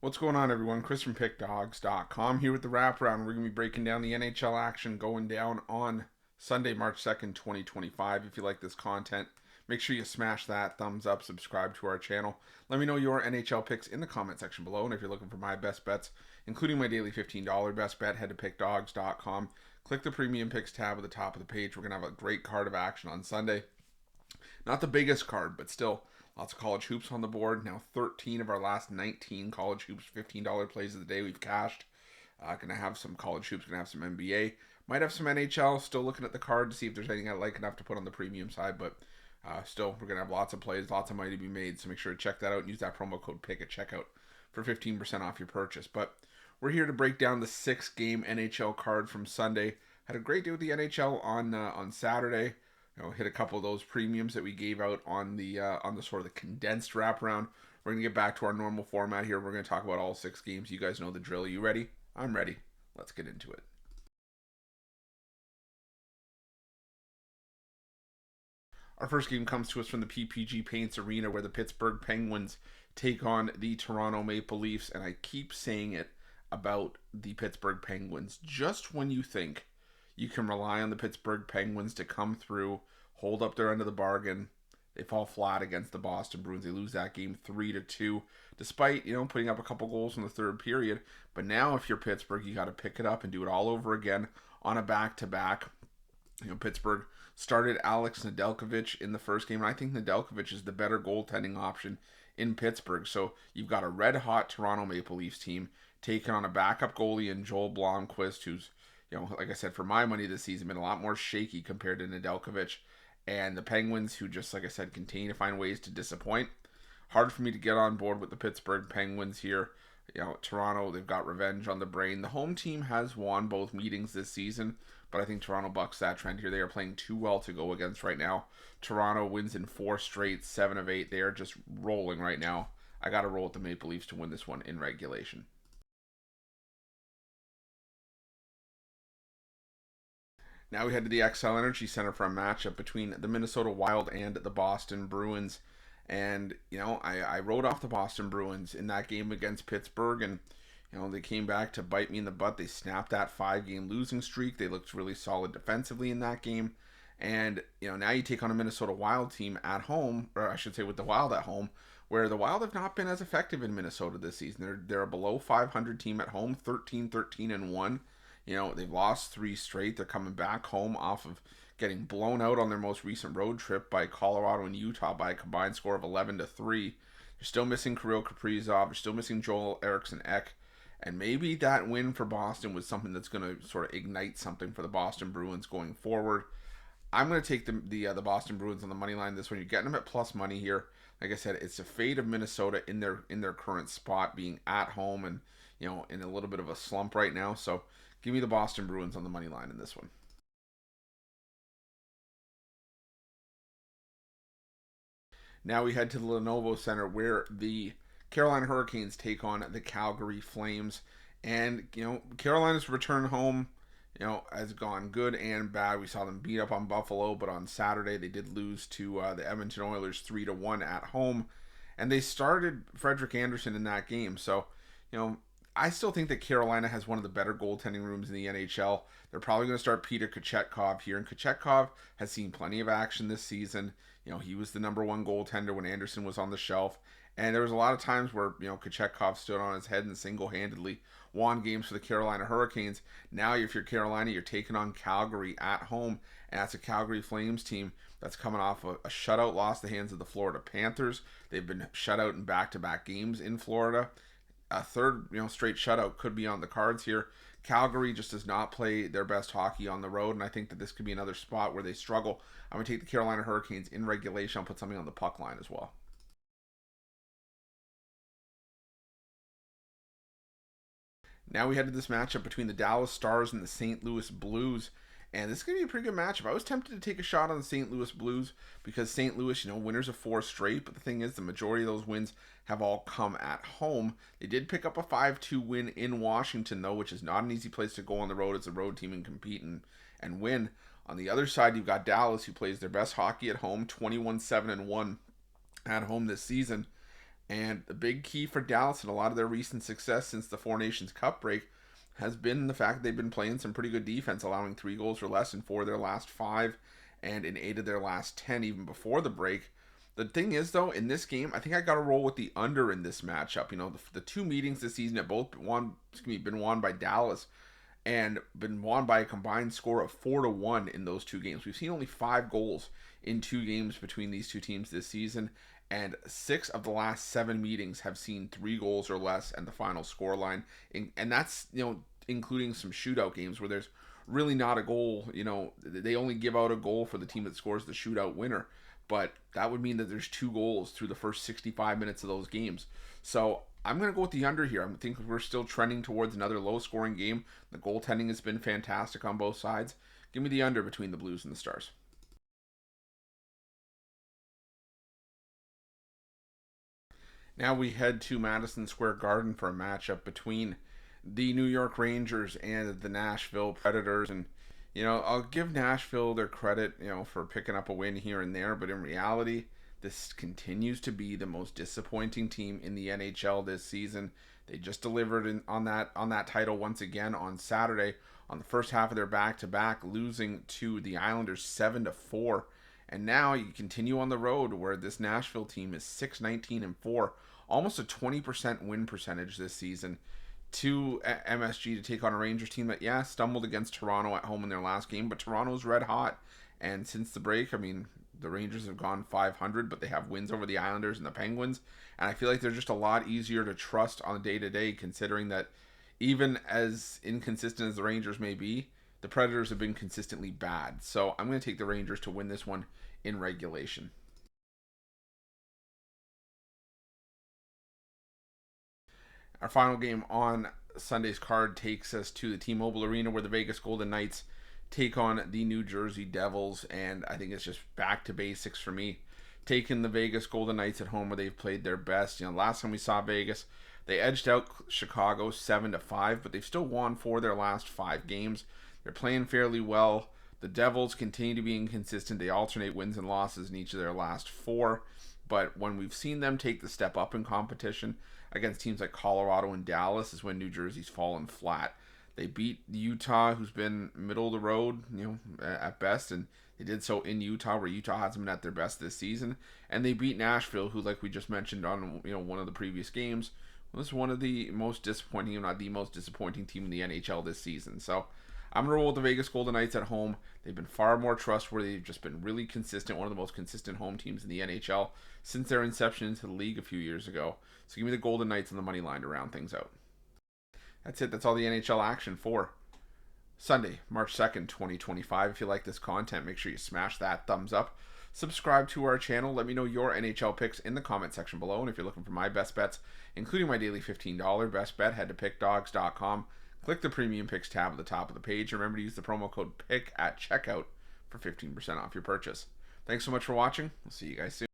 What's going on, everyone? Chris from Pickdawgz.com here with the Wraparound. We're going to be breaking down the NHL action going down on Sunday, March 2nd, 2025. If you like this content, make sure you smash that thumbs up, subscribe to our channel. Let me know your NHL picks in the comment section below. And if you're looking for my best bets, including my daily $15 best bet, head to Pickdawgz.com. Click the Premium Picks tab at the top of the page. We're going to have a great card of action on Sunday. Not the biggest card, but still lots of college hoops on the board. Now 13 of our last 19 college hoops, $15 plays of the day we've cashed. Going to have some college hoops, going to have some NBA. Might have some NHL. Still looking at the card to see if there's anything I like enough to put on the premium side. But still, we're going to have lots of plays, lots of money to be made. So make sure to check that out and use that promo code PICK at checkout for 15% off your purchase. But we're here to break down the 6-game NHL card from Sunday. Had a great day with the NHL on Saturday. Hit a couple of those premiums that we gave out on the sort of the condensed wraparound. We're going to get back to our normal format here. We're going to talk about all 6 games. You guys know the drill. Are you ready? I'm ready. Let's get into it. Our first game comes to us from the PPG Paints Arena, where the Pittsburgh Penguins take on the Toronto Maple Leafs. And I keep saying it about the Pittsburgh Penguins. Just when you think you can rely on the Pittsburgh Penguins to come through, hold up their end of the bargain, they fall flat against the Boston Bruins. They lose that game 3-2, despite, putting up a couple goals in the third period. But now if you're Pittsburgh, you got to pick it up and do it all over again on a back-to-back. Pittsburgh started Alex Nedeljkovic in the first game, and I think Nedeljkovic is the better goaltending option in Pittsburgh. So you've got a red-hot Toronto Maple Leafs team taking on a backup goalie in Joel Blomqvist, who's, like I said, for my money this season, been a lot more shaky compared to Nedeljkovic. And the Penguins, who just, like I said, continue to find ways to disappoint. Hard for me to get on board with the Pittsburgh Penguins here. Toronto, they've got revenge on the brain. The home team has won both meetings this season, but I think Toronto bucks that trend here. They are playing too well to go against right now. Toronto wins in 4 straight, 7 of 8. They are just rolling right now. I got to roll with the Maple Leafs to win this one in regulation. Now we head to the XL Energy Center for a matchup between the Minnesota Wild and the Boston Bruins. And, I wrote off the Boston Bruins in that game against Pittsburgh, and, they came back to bite me in the butt. They snapped that 5-game losing streak. They looked really solid defensively in that game. And, now you take on a Minnesota Wild team at home, or I should say with the Wild at home, where the Wild have not been as effective in Minnesota this season. They're a below 500 team at home, 13-13-1. They've lost 3 straight. They're coming back home off of getting blown out on their most recent road trip by Colorado and Utah by a combined score of 11-3. You're still missing Kirill Kaprizov. You're still missing Joel Eriksson Ek. And maybe that win for Boston was something that's going to sort of ignite something for the Boston Bruins going forward. I'm going to take the Boston Bruins on the money line this one. You're getting them at plus money here. Like I said, it's the fate of Minnesota in their current spot, being at home and in a little bit of a slump right now. So give me the Boston Bruins on the money line in this one. Now we head to the Lenovo Center, where the Carolina Hurricanes take on the Calgary Flames. And, Carolina's return home, has gone good and bad. We saw them beat up on Buffalo, but on Saturday they did lose to the Edmonton Oilers 3-1 at home. And they started Frederik Andersen in that game. So, I still think that Carolina has one of the better goaltending rooms in the NHL. They're probably going to start Peter Kochetkov here, and Kochetkov has seen plenty of action this season. He was the number 1 goaltender when Anderson was on the shelf, and there was a lot of times where Kochetkov stood on his head and single-handedly won games for the Carolina Hurricanes. Now, if you're Carolina, you're taking on Calgary at home, and that's a Calgary Flames team that's coming off a shutout loss at the hands of the Florida Panthers. They've been shut out in back-to-back games in Florida. A third, straight shutout could be on the cards here. Calgary just does not play their best hockey on the road, and I think that this could be another spot where they struggle. I'm going to take the Carolina Hurricanes in regulation. I'll put something on the puck line as well. Now we head to this matchup between the Dallas Stars and the St. Louis Blues. And this is going to be a pretty good matchup. I was tempted to take a shot on the St. Louis Blues because St. Louis, winners of 4 straight. But the thing is, the majority of those wins have all come at home. They did pick up a 5-2 win in Washington, though, which is not an easy place to go on the road as a road team and compete and win. On the other side, you've got Dallas, who plays their best hockey at home, 21-7-1 at home this season. And the big key for Dallas and a lot of their recent success since the Four Nations Cup break has been the fact that they've been playing some pretty good defense, allowing 3 goals or less in 4 of their last 5 and in 8 of their last 10 even before the break. The thing is, though, in this game, I think I got to roll with the under in this matchup. You know, the 2 meetings this season have both been won by Dallas and been won by a combined score of 4-1 in those 2 games. We've seen only 5 goals in 2 games between these 2 teams this season, and 6 of the last 7 meetings have seen 3 goals or less and the final score line. And that's, including some shootout games where there's really not a goal. They only give out a goal for the team that scores the shootout winner. But that would mean that there's 2 goals through the first 65 minutes of those games. So I'm going to go with the under here. I think we're still trending towards another low-scoring game. The goaltending has been fantastic on both sides. Give me the under between the Blues and the Stars. Now we head to Madison Square Garden for a matchup between the New York Rangers and the Nashville Predators. And, I'll give Nashville their credit, for picking up a win here and there. But in reality, this continues to be the most disappointing team in the NHL this season. They just delivered on that title once again on Saturday on the first half of their back-to-back, losing to the Islanders 7-4. And now you continue on the road where this Nashville team is 6-19-4, almost a 20% win percentage this season, to MSG to take on a Rangers team that, stumbled against Toronto at home in their last game, but Toronto's red hot. And since the break, the Rangers have gone 500, but they have wins over the Islanders and the Penguins. And I feel like they're just a lot easier to trust on a day-to-day, considering that even as inconsistent as the Rangers may be, the Predators have been consistently bad. So I'm going to take the Rangers to win this one in regulation. Our final game on Sunday's card takes us to the T-Mobile Arena where the Vegas Golden Knights take on the New Jersey Devils, and I think it's just back to basics for me. Taking the Vegas Golden Knights at home where they've played their best. Last time we saw Vegas, they edged out Chicago 7-5, but they've still won 4 of their last 5 games. They're playing fairly well. The Devils continue to be inconsistent. They alternate wins and losses in each of their last 4. But when we've seen them take the step up in competition against teams like Colorado and Dallas is when New Jersey's fallen flat. They beat Utah, who's been middle of the road, at best, and they did so in Utah, where Utah hasn't been at their best this season. And they beat Nashville, who, like we just mentioned on one of the previous games, was one of the most disappointing, if not the most disappointing team in the NHL this season. So I'm going to roll with the Vegas Golden Knights at home. They've been far more trustworthy. They've just been really consistent, one of the most consistent home teams in the NHL since their inception into the league a few years ago. So give me the Golden Knights on the money line to round things out. That's it. That's all the NHL action for Sunday, March 2nd, 2025. If you like this content, make sure you smash that thumbs up. Subscribe to our channel. Let me know your NHL picks in the comment section below. And if you're looking for my best bets, including my daily $15 best bet, head to pickdawgz.com. Click the Premium Picks tab at the top of the page. Remember to use the promo code PICK at checkout for 15% off your purchase. Thanks so much for watching. We'll see you guys soon.